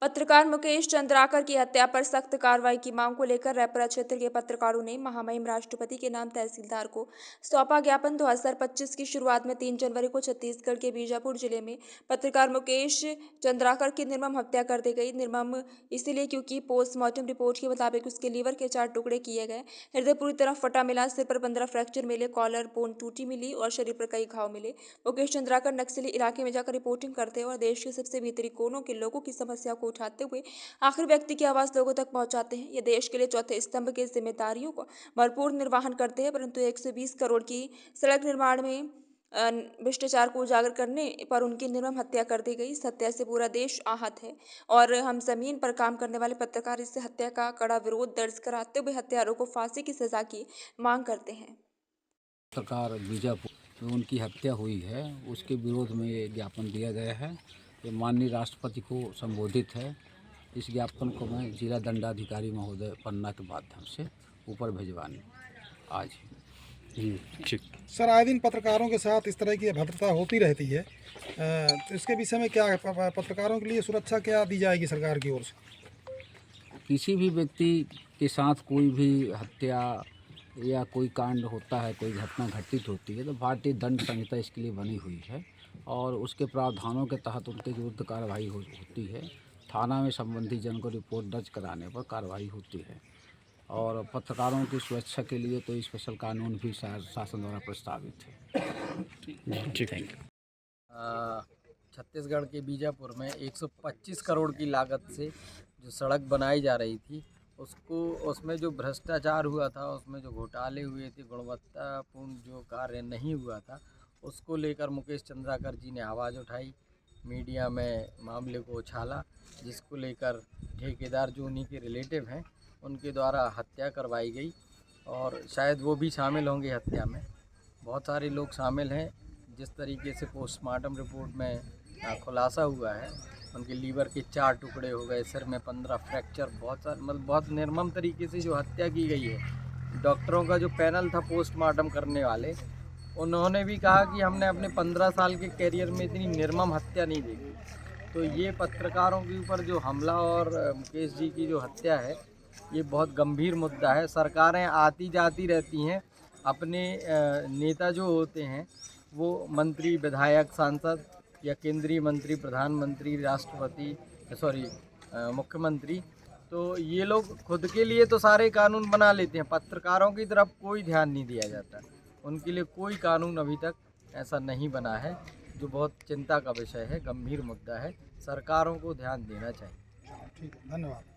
पत्रकार मुकेश चंद्राकर की हत्या पर सख्त कार्रवाई की मांग को लेकर रैपरा क्षेत्र के पत्रकारों ने महामहिम राष्ट्रपति के नाम तहसीलदार को सौंपा ज्ञापन। 2025 की शुरुआत में 3 जनवरी को छत्तीसगढ़ के बीजापुर जिले में पत्रकार मुकेश चंद्राकर की निर्मम हत्या कर दी गई। निर्मम इसलिए क्योंकि पोस्टमार्टम रिपोर्ट के मुताबिक उसके लीवर के 4 टुकड़े किए गए, हृदय पूरी तरह फटा मिला, सिर पर 15 फ्रैक्चर मिले, कॉलर बोन टूटी मिली और शरीर पर कई घाव मिले। मुकेश चंद्राकर नक्सली इलाके में जाकर रिपोर्टिंग करते और देश के सबसे भीतरी कोनों के लोगों की समस्या को उठाते हुए आखिर व्यक्ति की आवाज लोगों तक पहुंचाते हैं। ये देश के लिए चौथे स्तंभ के जिम्मेदारियों को भरपूर निर्वहन करते हैं, परंतु 120 करोड़ की सड़क निर्माण में भ्रष्टाचार को उजागर करने पर उनकी निर्मम हत्या कर दी गई। इस हत्या से पूरा देश आहत है और हम जमीन पर काम करने वाले पत्रकार इस हत्या का कड़ा विरोध दर्ज कराते हुए हत्यारों को फांसी की सजा की मांग करते हैं। पत्रकार बीजापुर में उनकी हत्या हुई है, उसके विरोध में ये ज्ञापन दिया गया है। ये माननीय राष्ट्रपति को संबोधित है। इस ज्ञापन को मैं जिला दंडाधिकारी महोदय पन्ना के माध्यम से ऊपर भिजवाने आज। ठीक सर, आए दिन पत्रकारों के साथ इस तरह की अभद्रता होती रहती है, तो इसके विषय में क्या पत्रकारों के लिए सुरक्षा क्या दी जाएगी सरकार की ओर से? किसी भी व्यक्ति के साथ कोई भी हत्या या कोई कांड होता है, कोई घटना घटित होती है, तो भारतीय दंड संहिता इसके लिए बनी हुई है और उसके प्रावधानों के तहत उनके विरुद्ध कार्रवाई होती है। थाना में संबंधित जन को रिपोर्ट दर्ज कराने पर कार्रवाई होती है और पत्रकारों की सुरक्षा के लिए तो स्पेशल कानून भी शासन द्वारा प्रस्तावित है। ठीक, थैंक यू। छत्तीसगढ़ के बीजापुर में 125 करोड़ की लागत से जो सड़क बनाई जा रही थी, उसमें जो भ्रष्टाचार हुआ था, उसमें जो घोटाले हुए थे, गुणवत्तापूर्ण जो कार्य नहीं हुआ था, उसको लेकर मुकेश चंद्राकर जी ने आवाज़ उठाई, मीडिया में मामले को उछाला, जिसको लेकर ठेकेदार जो उन्हीं के रिलेटिव हैं उनके द्वारा हत्या करवाई गई और शायद वो भी शामिल होंगे हत्या में। बहुत सारे लोग शामिल हैं। जिस तरीके से पोस्टमार्टम रिपोर्ट में खुलासा हुआ है, उनके लीवर के 4 टुकड़े हो गए, सिर में 15 फ्रैक्चर, बहुत निर्मम तरीके से जो हत्या की गई है। डॉक्टरों का जो पैनल था पोस्टमार्टम करने वाले, उन्होंने भी कहा कि हमने अपने 15 साल के कैरियर में इतनी निर्मम हत्या नहीं देखी। तो ये पत्रकारों के ऊपर जो हमला और मुकेश जी की जो हत्या है, ये बहुत गंभीर मुद्दा है। सरकारें आती जाती रहती हैं, अपने नेता जो होते हैं वो मंत्री, विधायक, सांसद या केंद्रीय मंत्री, प्रधानमंत्री, राष्ट्रपति, मुख्यमंत्री, तो ये लोग खुद के लिए तो सारे कानून बना लेते हैं, पत्रकारों की तरफ कोई ध्यान नहीं दिया जाता। उनके लिए कोई कानून अभी तक ऐसा नहीं बना है, जो बहुत चिंता का विषय है, गंभीर मुद्दा है। सरकारों को ध्यान देना चाहिए। ठीक, धन्यवाद।